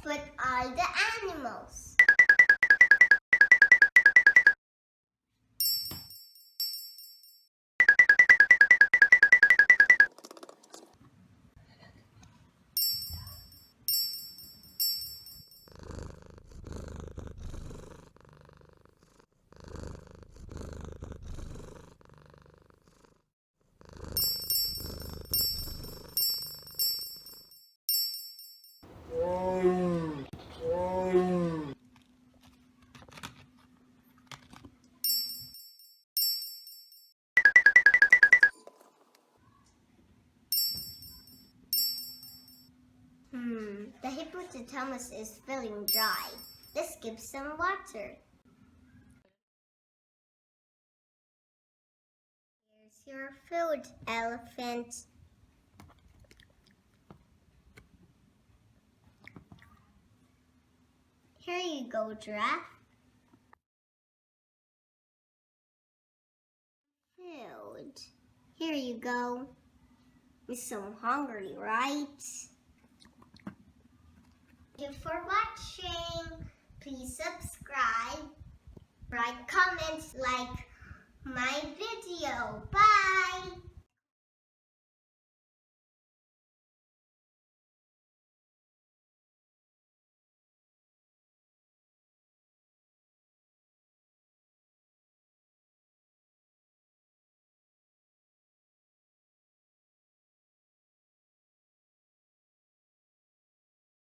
put all the animals. The hippopotamus is feeling dry. Let's give some water. Here's your food, elephant. Here you go, giraffe. Food. Here you go. You're so hungry, right? Thank you for watching. Please subscribe, write comments, like my video. Bye!